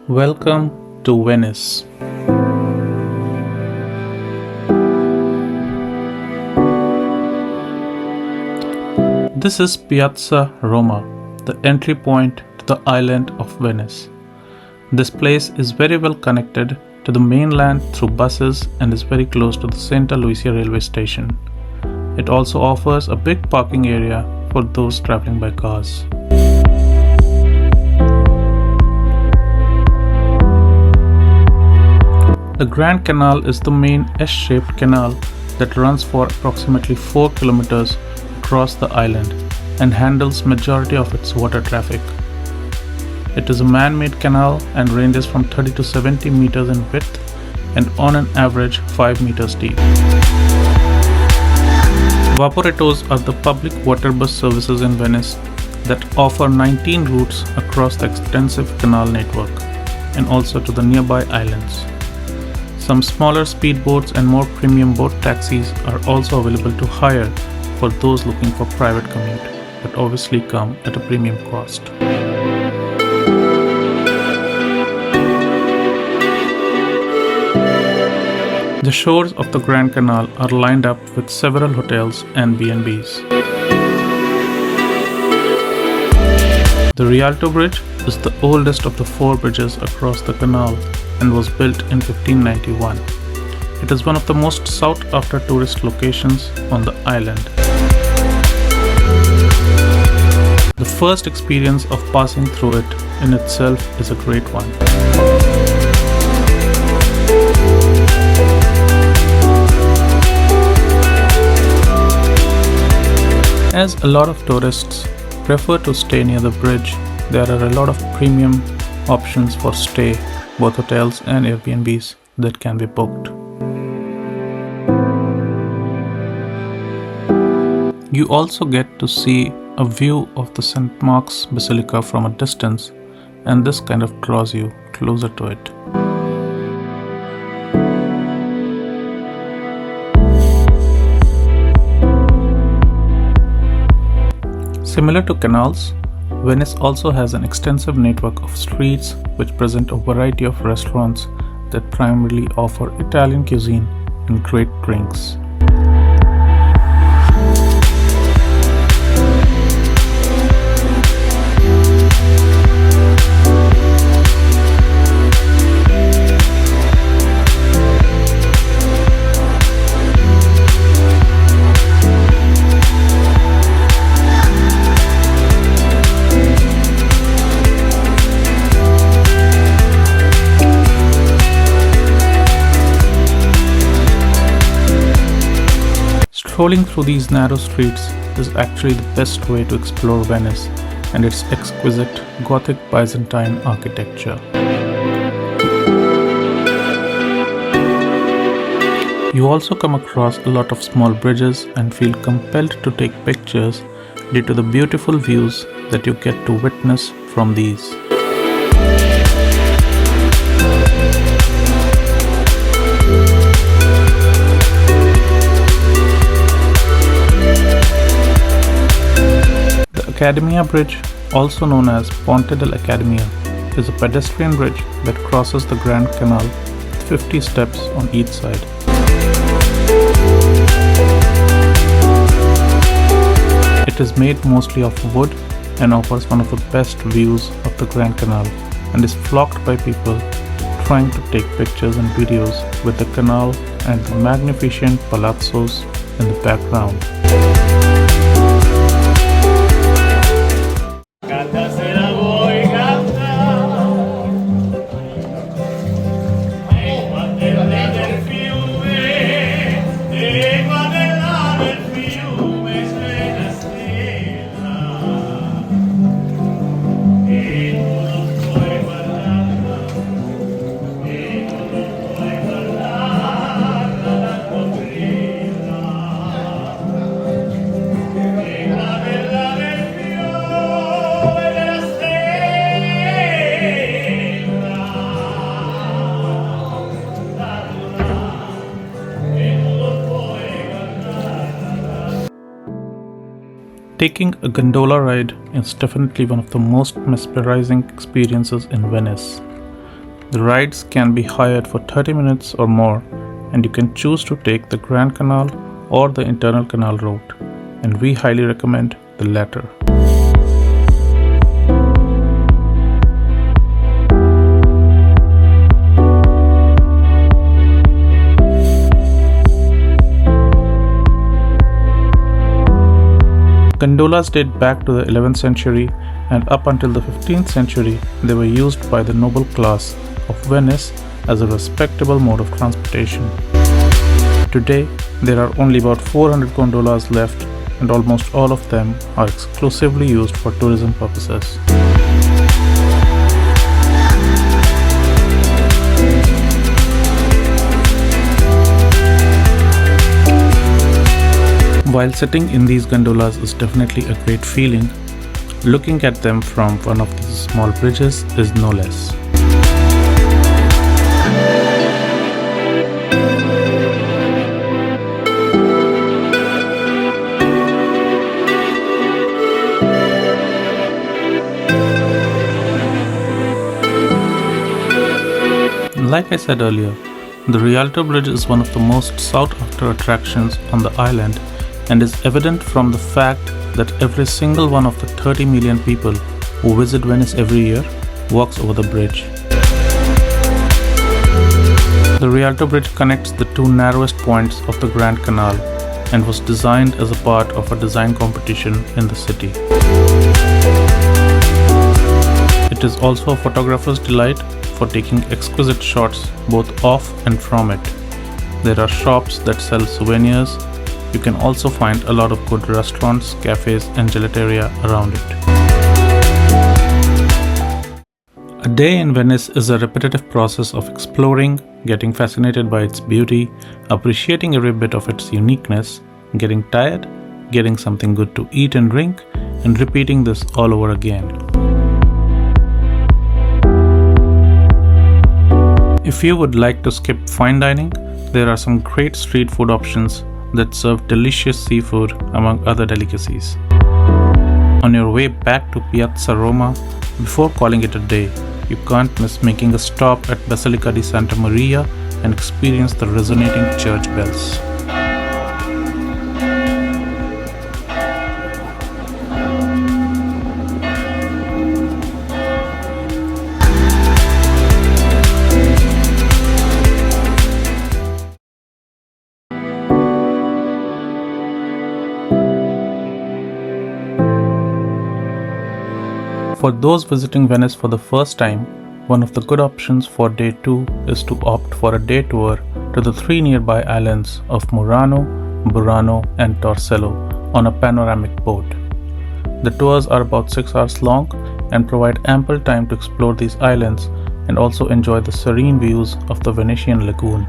Welcome to Venice. This is Piazza Roma, the entry point to the island of Venice. This place is very well connected to the mainland through buses and is very close to the Santa Lucia railway station. It also offers a big parking area for those traveling by cars. The Grand Canal is the main S-shaped canal that runs for approximately 4 kilometers across the island and handles majority of its water traffic. It is a man-made canal and ranges from 30 to 70 meters in width and on an average 5 meters deep. Vaporettos are the public water bus services in Venice that offer 19 routes across the extensive canal network and also to the nearby islands. Some smaller speedboats and more premium boat taxis are also available to hire for those looking for private commute, but obviously come at a premium cost. The shores of the Grand Canal are lined up with several hotels and B&Bs. The Rialto Bridge is the oldest of the 4 bridges across the canal and was built in 1591. It is one of the most sought after tourist locations on the island. The first experience of passing through it in itself is a great one. As a lot of tourists prefer to stay near the bridge, there are a lot of premium options for stay, both hotels and Airbnbs that can be booked. You also get to see a view of the St. Mark's Basilica from a distance, and this kind of draws you closer to it. Similar to canals, Venice also has an extensive network of streets which present a variety of restaurants that primarily offer Italian cuisine and great drinks. Strolling through these narrow streets is actually the best way to explore Venice and its exquisite Gothic Byzantine architecture. You also come across a lot of small bridges and feel compelled to take pictures due to the beautiful views that you get to witness from these. Accademia Bridge, also known as Ponte dell'Accademia, is a pedestrian bridge that crosses the Grand Canal with 50 steps on each side. It is made mostly of wood and offers one of the best views of the Grand Canal and is flocked by people trying to take pictures and videos with the canal and the magnificent palazzos in the background. Taking a gondola ride is definitely one of the most mesmerizing experiences in Venice. The rides can be hired for 30 minutes or more, and you can choose to take the Grand Canal or the internal canal route, and we highly recommend the latter. Gondolas date back to the 11th century, and up until the 15th century they were used by the noble class of Venice as a respectable mode of transportation. Today, there are only about 400 gondolas left, and almost all of them are exclusively used for tourism purposes. While sitting in these gondolas is definitely a great feeling, looking at them from one of these small bridges is no less. Like I said earlier, the Rialto Bridge is one of the most sought after attractions on the island, and is evident from the fact that every single one of the 30 million people who visit Venice every year walks over the bridge. The Rialto Bridge connects the two narrowest points of the Grand Canal and was designed as a part of a design competition in the city. It is also a photographer's delight for taking exquisite shots both of and from it. There are shops that sell souvenirs. You can also find a lot of good restaurants, cafes and gelateria around it. A day in Venice is a repetitive process of exploring, getting fascinated by its beauty, appreciating every bit of its uniqueness, getting tired, getting something good to eat and drink, and repeating this all over again. If you would like to skip fine dining, there are some great street food options that serve delicious seafood among other delicacies. On your way back to Piazza Roma, before calling it a day, you can't miss making a stop at Basilica di Santa Maria and experience the resonating church bells. For those visiting Venice for the first time, one of the good options for day 2 is to opt for a day tour to the 3 nearby islands of Murano, Burano and Torcello on a panoramic boat. The tours are about 6 hours long and provide ample time to explore these islands and also enjoy the serene views of the Venetian lagoon.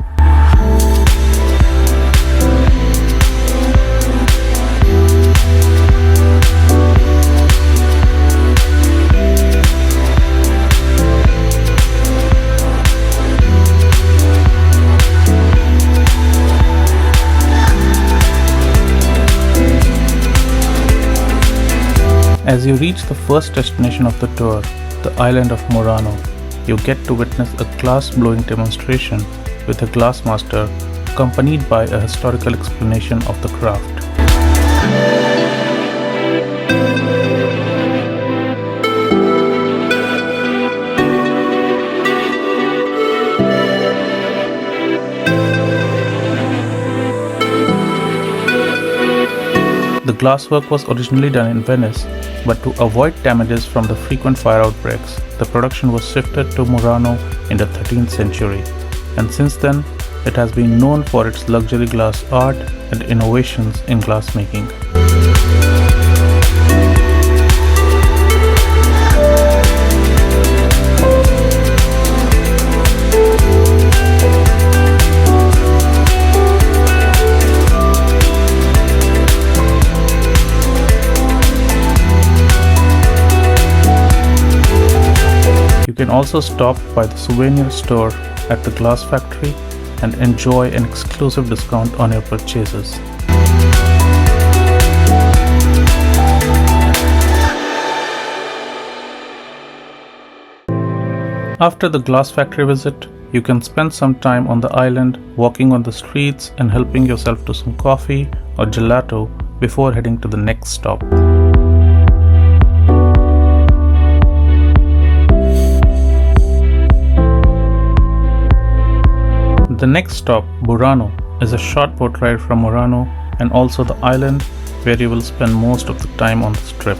As you reach the first destination of the tour, the island of Murano, you get to witness a glass-blowing demonstration with a glass master accompanied by a historical explanation of the craft. The glasswork was originally done in Venice, but to avoid damages from the frequent fire outbreaks, the production was shifted to Murano in the 13th century, and since then it has been known for its luxury glass art and innovations in glassmaking. You can also stop by the souvenir store at the glass factory and enjoy an exclusive discount on your purchases. After the glass factory visit, you can spend some time on the island walking on the streets and helping yourself to some coffee or gelato before heading to the next stop. The next stop, Burano, is a short boat ride from Murano and also the island where you will spend most of the time on this trip.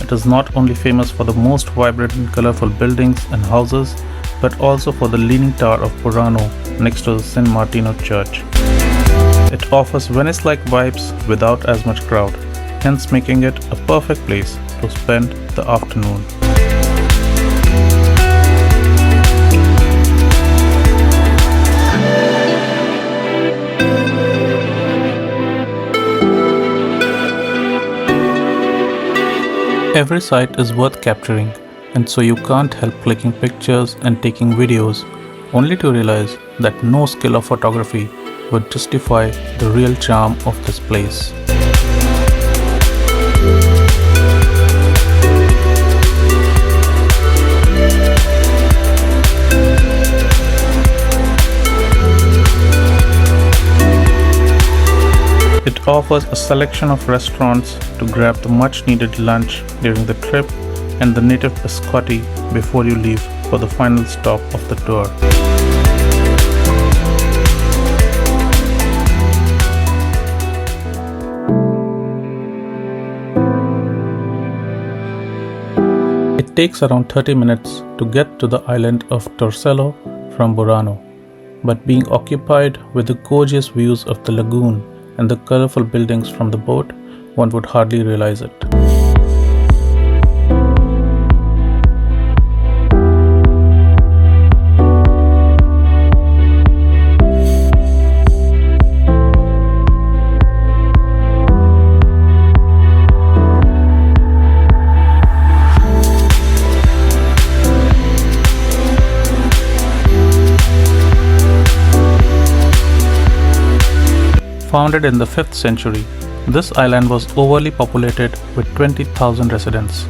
It is not only famous for the most vibrant and colorful buildings and houses, but also for the Leaning Tower of Burano next to the San Martino Church. It offers Venice-like vibes without as much crowd, hence making it a perfect place to spend the afternoon. Every site is worth capturing, and so you can't help clicking pictures and taking videos, only to realize that no skill of photography would justify the real charm of this place. It offers a selection of restaurants to grab the much needed lunch during the trip and the native biscotti before you leave for the final stop of the tour. It takes around 30 minutes to get to the island of Torcello from Burano, but being occupied with the gorgeous views of the lagoon and the colorful buildings from the boat, one would hardly realize it. Founded in the 5th century, this island was overly populated with 20,000 residents.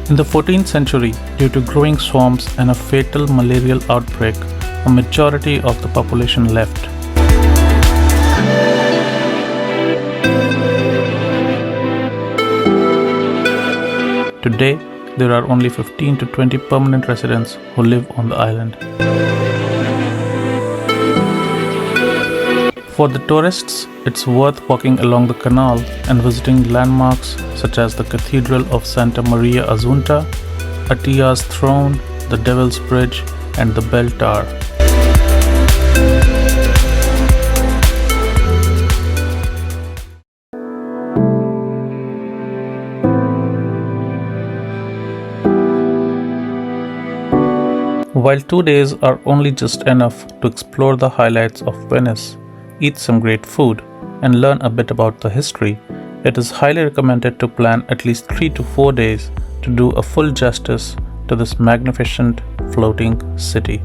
In the 14th century, due to growing swamps and a fatal malarial outbreak, a majority of the population left. Today, there are only 15 to 20 permanent residents who live on the island. For the tourists, it's worth walking along the canal and visiting landmarks such as the Cathedral of Santa Maria Assunta, Attia's Throne, the Devil's Bridge, and the Bell Tower. While 2 days are only just enough to explore the highlights of Venice, eat some great food, and learn a bit about the history, it is highly recommended to plan at least 3 to 4 days to do a full justice to this magnificent floating city.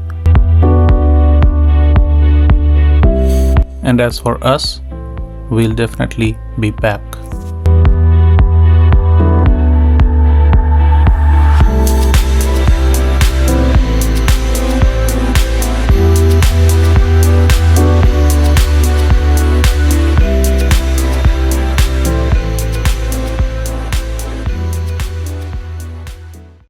And as for us, we'll definitely be back.